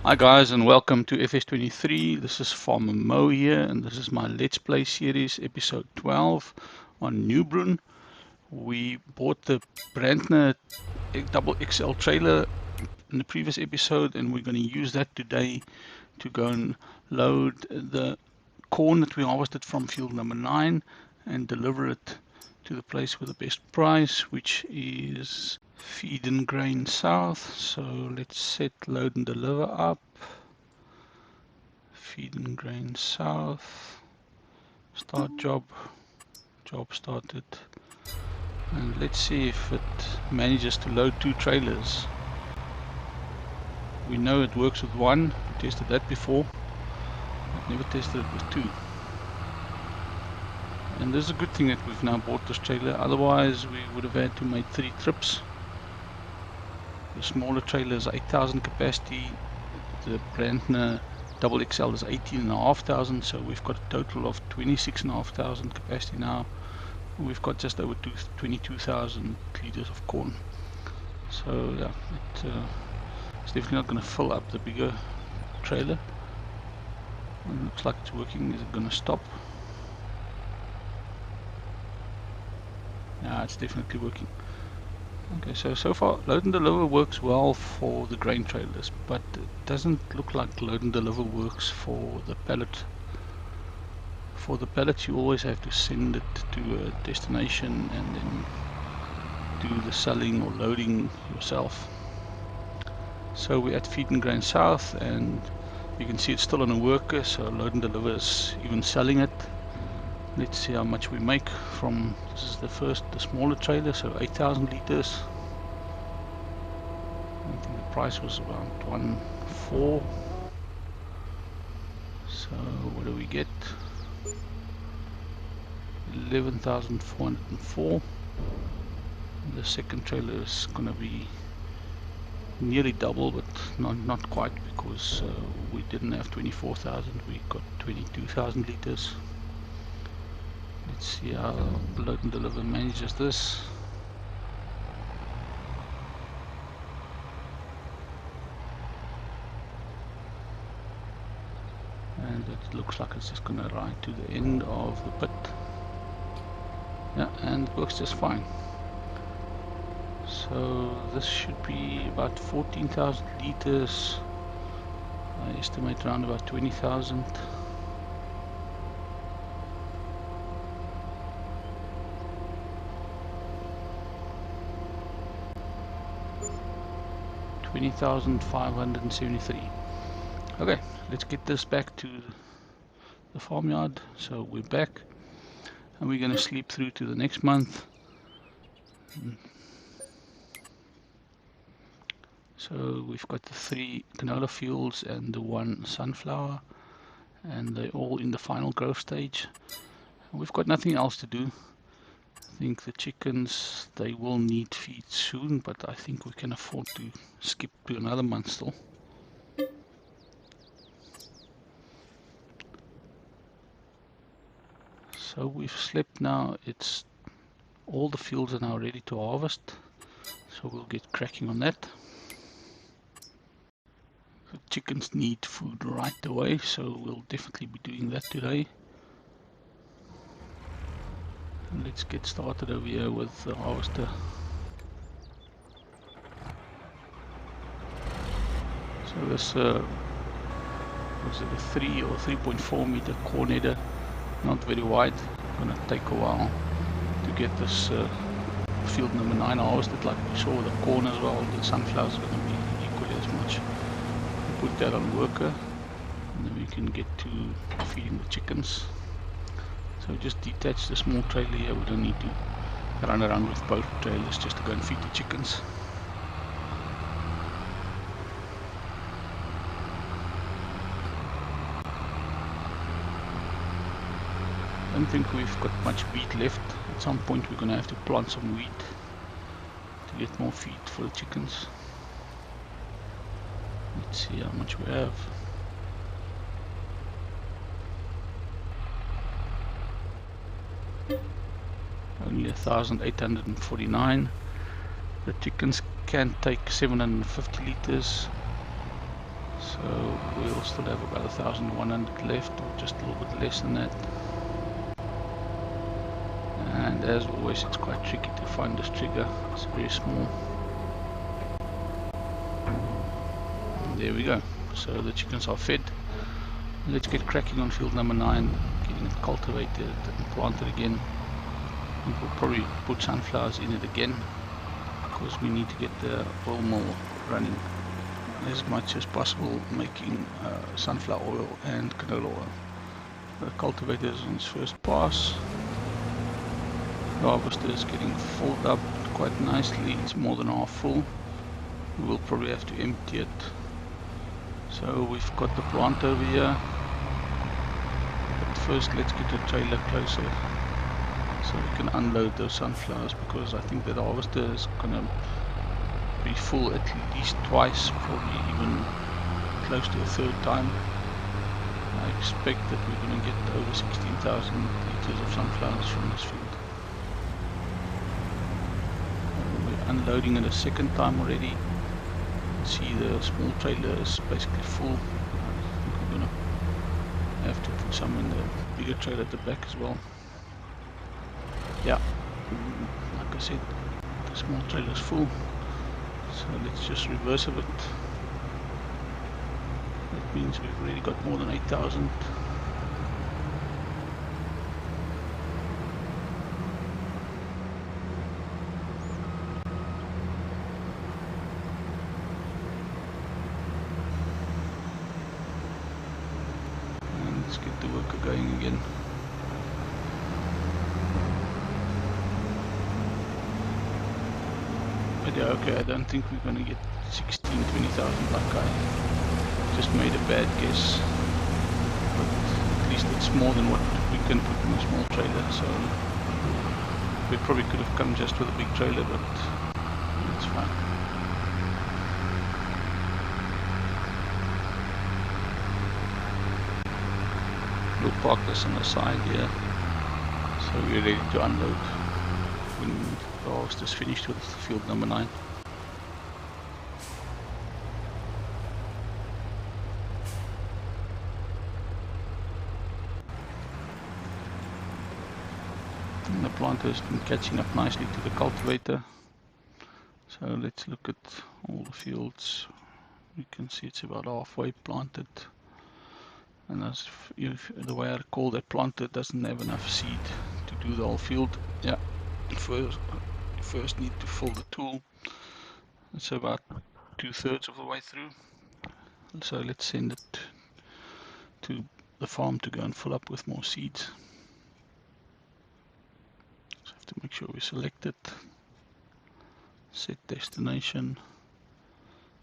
Hi guys, and welcome to FS23. This is Farmer Mo here, and this is my Let's Play series, episode 12 on Neubrunn. We bought the Brandner double XL trailer in the previous episode, and we're going to use that today to go and load the corn that we harvested from field number 9 and deliver it to the place with the best price, which is Feed and Grain South. So let's set load and deliver up. Feed and Grain South. Start job. Job started. And let's see if it manages to load 2 trailers. We know it works with 1. We tested that before. I've never tested it with 2. And this is a good thing that we've now bought this trailer. Otherwise we would have had to make 3 trips. The smaller trailer is 8,000 capacity. The Brandner double XL is 18,500, so we've got a total of 26,500 capacity now. We've got just over 22,000 liters of corn. So yeah, it's definitely not going to fill up the bigger trailer. It looks like it's working. Is it going to stop? Yeah, it's definitely working. Okay, so far load and deliver works well for the grain trailers, but it doesn't look like load and deliver works for the pallet. For the pallets you always have to send it to a destination and then do the selling or loading yourself. So we're at Feed and Grain South, and you can see it's still on a worker, so load and deliver is even selling it. Let's see how much we make from, this is the smaller trailer, so 8,000 liters. I think the price was around 1.4. So what do we get? 11,404. The second trailer is going to be nearly double, but not quite, because we didn't have 24,000, we got 22,000 liters. Let's see how load and deliver manages this. And it looks like it's just going to ride to the end of the pit. Yeah, and it works just fine. So this should be about 14,000 liters. I estimate around about 20,000. $20,573. Okay, let's get this back to the farmyard. So we're back, and we're going to sleep through to the next month. So we've got the 3 canola fields and the 1 sunflower, and they're all in the final growth stage. We've got nothing else to do. I think the chickens, they will need feed soon, but I think we can afford to skip to another month still. So we've slept now. It's all the fields are now ready to harvest, so we'll get cracking on that. The chickens need food right away, so we'll definitely be doing that today. And let's get started over here with the harvester. So this was it a 3 or 3.4 meter corn header, not very wide. Gonna take a while to get this field number 9 harvested, like we saw the corn as well. The sunflowers are gonna be equally as much. Put that on worker, and then we can get to feeding the chickens. So just detach the small trailer here. We don't need to run around with both trailers just to go and feed the chickens. I don't think we've got much wheat left. At some point we're going to have to plant some wheat to get more feed for the chickens. Let's see how much we have. Only 1,849. The chickens can take 750 liters. So So we'll still have about 1,100 left, or just a little bit less than that. And as always, it's quite tricky to find this trigger. It's very small. There we go. So the chickens are fed. Let's get cracking on field number 9, getting it cultivated and planted again. And we'll probably put sunflowers in it again, because we need to get the oil mill running as much as possible, making sunflower oil and canola oil. The cultivator is on its first pass. The harvester is getting filled up quite nicely. It's more than half full. We'll probably have to empty it. So we've got the plant over here. But first let's get the trailer closer so we can unload those sunflowers, because I think that the harvester is gonna be full at least twice, probably even close to a third time. I expect that we're gonna get over 16,000 liters of sunflowers from this field. We're unloading it a second time already. See, the small trailer is basically full. I think we're gonna have to put some in the bigger trailer at the back as well. Yeah, like I said, the small trailer is full. So let's just reverse a bit. That means we've already got more than 8,000. And let's get the worker going again. But yeah, okay, I don't think we're gonna get 20,000 like I just made a bad guess. But at least it's more than what we can put in a small trailer, so we probably could have come just with a big trailer, but it's fine. We'll park this on the side here, so we're ready to unload when the harvest is finished with field number 9. And the planter has been catching up nicely to the cultivator. So let's look at all the fields. You can see it's about halfway planted. And as the way I recall, that planter doesn't have enough seed to do the whole field. Yeah, first need to fill the tool. It's about 2/3 of the way through. So let's send it to the farm to go and fill up with more seeds. So have to make sure we select it, set destination,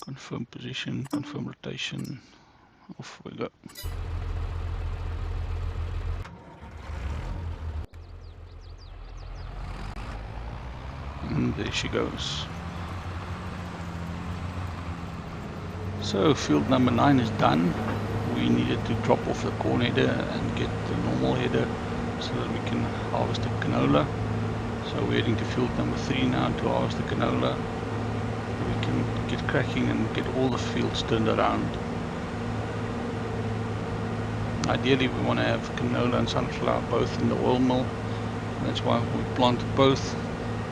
confirm position, confirm rotation, off we go. And there she goes. So field number 9 is done. We needed to drop off the corn header and get the normal header so that we can harvest the canola. So we're heading to field number 3 now to harvest the canola. We can get cracking and get all the fields turned around. Ideally we want to have canola and sunflower both in the oil mill. That's why we planted both,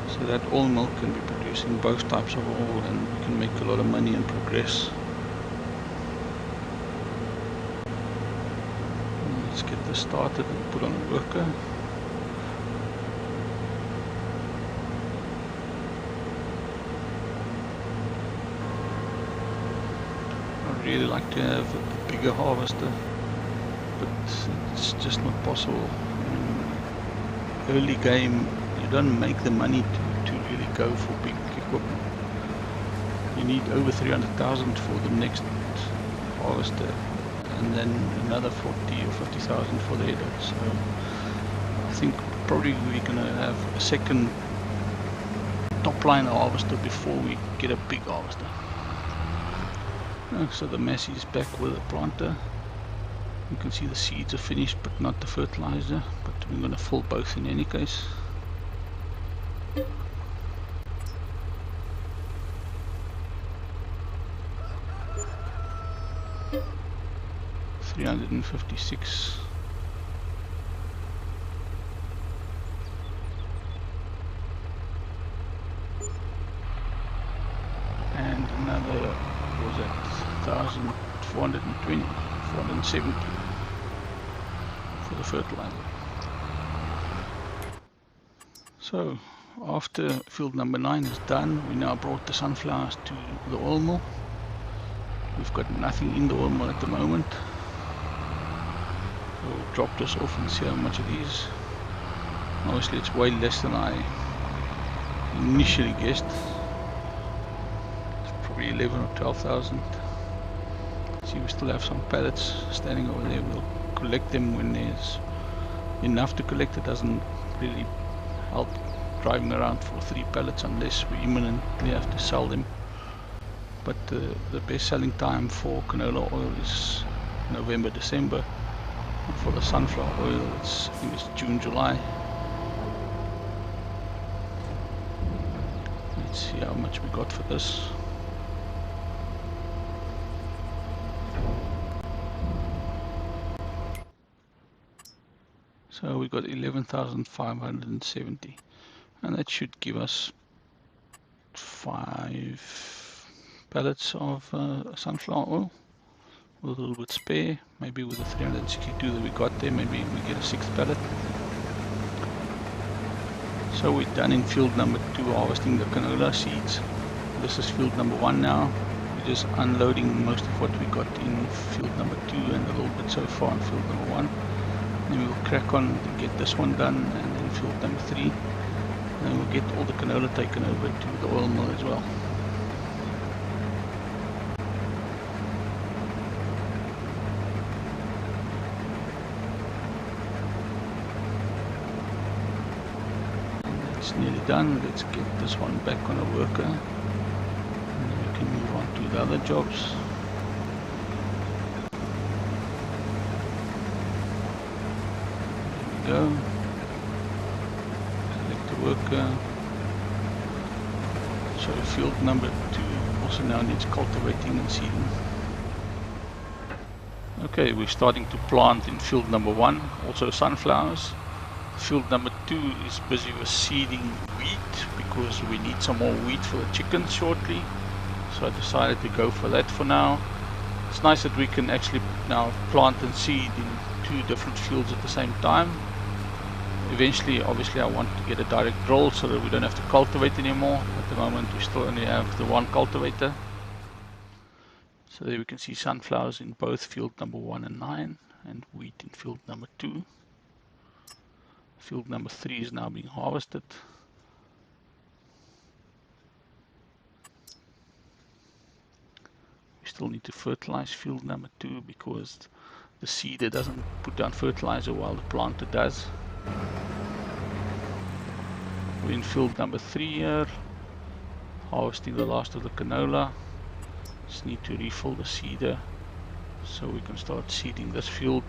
so that oil mill can be producing both types of oil and we can make a lot of money and progress. Let's get this started and put on a worker. I'd really like to have a bigger harvester, but it's just not possible. Early game, you don't make the money to really go for big equipment. You need over 300,000 for the next harvester, and then another 40 or 50,000 for the header. So I think probably we're gonna have a second top line harvester before we get a big harvester. So the Massey is back with the planter. You can see the seeds are finished, but not the fertilizer, but we're going to fill both in any case. 356. And another was at 1,420, 470 for the fertilizer. So after field number 9 is done, we now brought the sunflowers to the oil mill. We've got nothing in the oil mill at the moment. We'll drop this off and see how much it is. Obviously it's way less than I initially guessed. It's probably 11 or 12,000. See, we still have some pallets standing over there. We'll collect them when there's enough to collect. It doesn't really help driving around for 3 pallets unless we imminently have to sell them. But the best selling time for canola oil is November, December. And for the sunflower oil, I think it's June, July. Let's see how much we got for this. So we got 11,570, and that should give us 5 pallets of sunflower oil with a little bit spare. Maybe with the 362 that we got there, maybe we get a 6th pallet. So we're done in field number 2 harvesting the canola seeds. This is field number 1 now. We're just unloading most of what we got in field number 2 and a little bit so far in field number 1. Then we'll crack on to get this one done, and then field number 3. And then we'll get all the canola taken over to the oil mill as well. It's nearly done. Let's get this one back on a worker, and then we can move on to the other jobs. There we go. Select the worker. So field number 2 also now needs cultivating and seeding. Okay, we're starting to plant in field number 1, also sunflowers. Field number 2 is busy with seeding wheat because we need some more wheat for the chickens shortly. So I decided to go for that for now. It's nice that we can actually now plant and seed in 2 different fields at the same time. Eventually, obviously, I want to get a direct drill so that we don't have to cultivate anymore. At the moment, we still only have the 1 cultivator. So there we can see sunflowers in both field number 1 and 9, and wheat in field number 2. Field number 3 is now being harvested. We still need to fertilize field number 2 because the seeder doesn't put down fertilizer while the planter does. We're in field number 3 here, harvesting the last of the canola. Just need to refill the seeder so we can start seeding this field.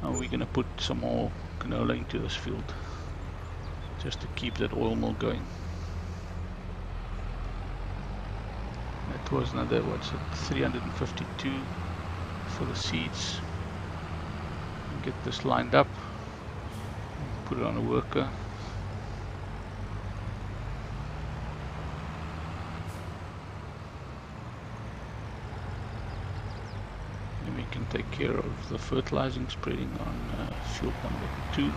And we're going to put some more canola into this field just to keep that oil mill going. That was another, what's it, 352 for the seeds. Get this lined up, put it on a worker. And we can take care of the fertilizing, spreading on field number 2.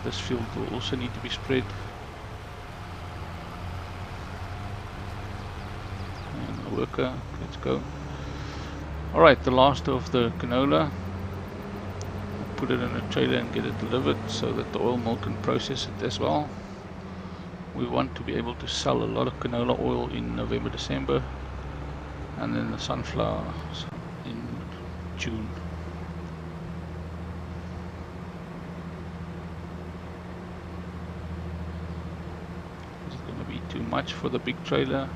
This field will also need to be spread. And a worker, let's go. Alright, the last of the canola. Put it in a trailer and get it delivered so that the oil mill can process it as well. We want to be able to sell a lot of canola oil in November, December, and then the sunflowers in June. Is it going to be too much for the big trailer?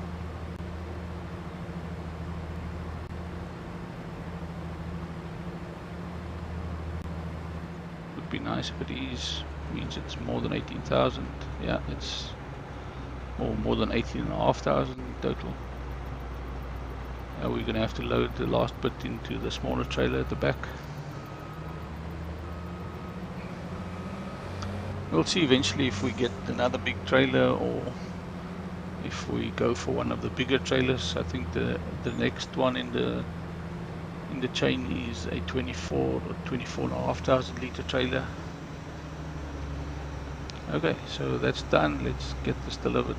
Would be nice if it is. Means it's more than 18,000. Yeah, it's more than 18,500 in total. Now we're going to have to load the last bit into the smaller trailer at the back. We'll see eventually if we get another big trailer or if we go for one of the bigger trailers. I think the next one in the chain is a 24 or 24,500 litre trailer. Okay, so that's done. Let's get this delivered.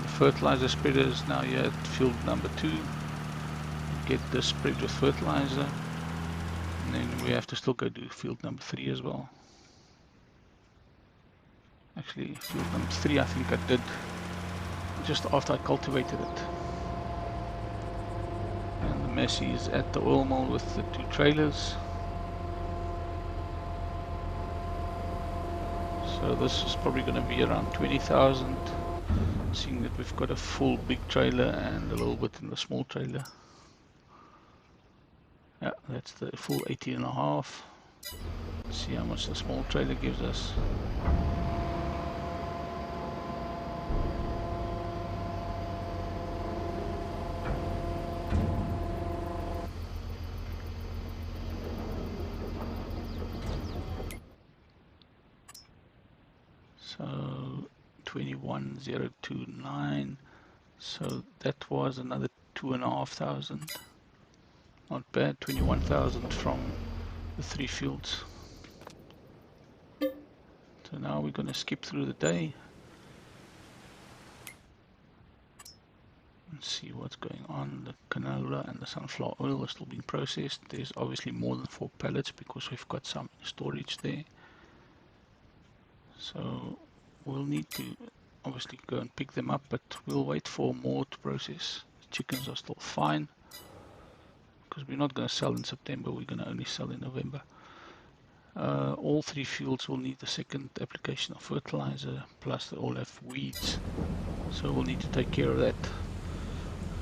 The fertilizer spreader is now here at field number 2. Get this spread with fertilizer, and then we have to still go do field number 3 as well. Actually, field number 3 I think I did just after I cultivated it. And the Messi is at the oil mill with the 2 trailers. So this is probably going to be around 20,000, seeing that we've got a full big trailer and a little bit in the small trailer. Yeah, that's the full 18.5. Let's see how much the small trailer gives us. So 21,029. So that was another 2,500. Not bad. 21,000 from the 3 fields. So now we're going to skip through the day and see what's going on. The canola and the sunflower oil are still being processed. There's obviously more than 4 pallets because we've got some storage there. So we'll need to obviously go and pick them up, but we'll wait for more to process. The chickens are still fine because we're not going to sell in September, we're going to only sell in November. All 3 fields will need the second application of fertilizer, plus they all have weeds, so we'll need to take care of that.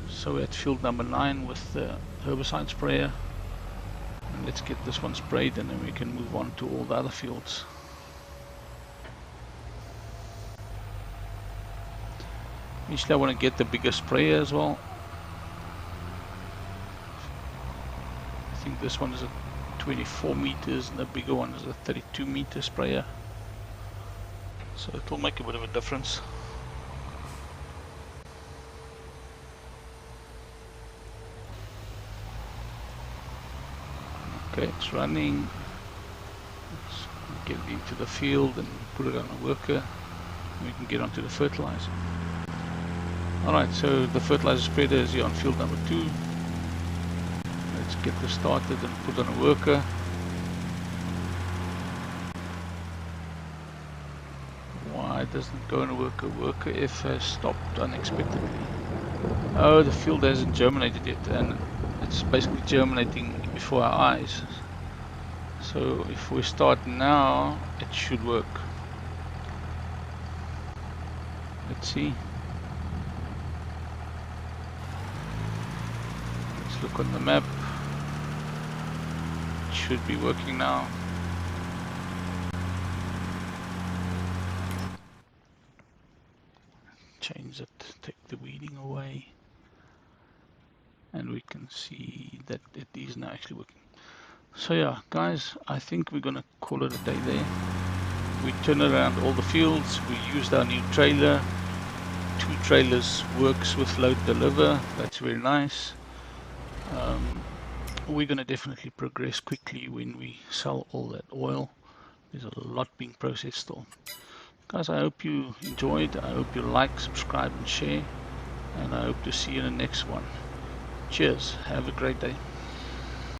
So we're at field number 9 with the herbicide sprayer, and let's get this one sprayed and then we can move on to all the other fields. Initially I want to get the bigger sprayer as well. I think this one is a 24 meters and the bigger one is a 32 meter sprayer. So it will make a bit of a difference. Okay, it's running. Let's get it into the field and put it on a worker. And we can get onto the fertilizer. Alright, so the fertilizer spreader is here on field number 2. Let's get this started and put on a worker. Why doesn't it go on a worker? Worker F has stopped unexpectedly. Oh, the field hasn't germinated yet, and it's basically germinating before our eyes. So if we start now, it should work. Let's see. Look on the map. It should be working now. Change it, take the weeding away, and we can see that it is now actually working. So yeah, guys, I think we're gonna call it a day there. We turned around all the fields, we used our new trailer. 2 trailers works with load deliver, that's very nice. We're going to definitely progress quickly when we sell all that oil. There's a lot being processed still. Guys, I hope you enjoyed. I hope you like, subscribe and share, and I hope to see you in the next one. Cheers, have a great day.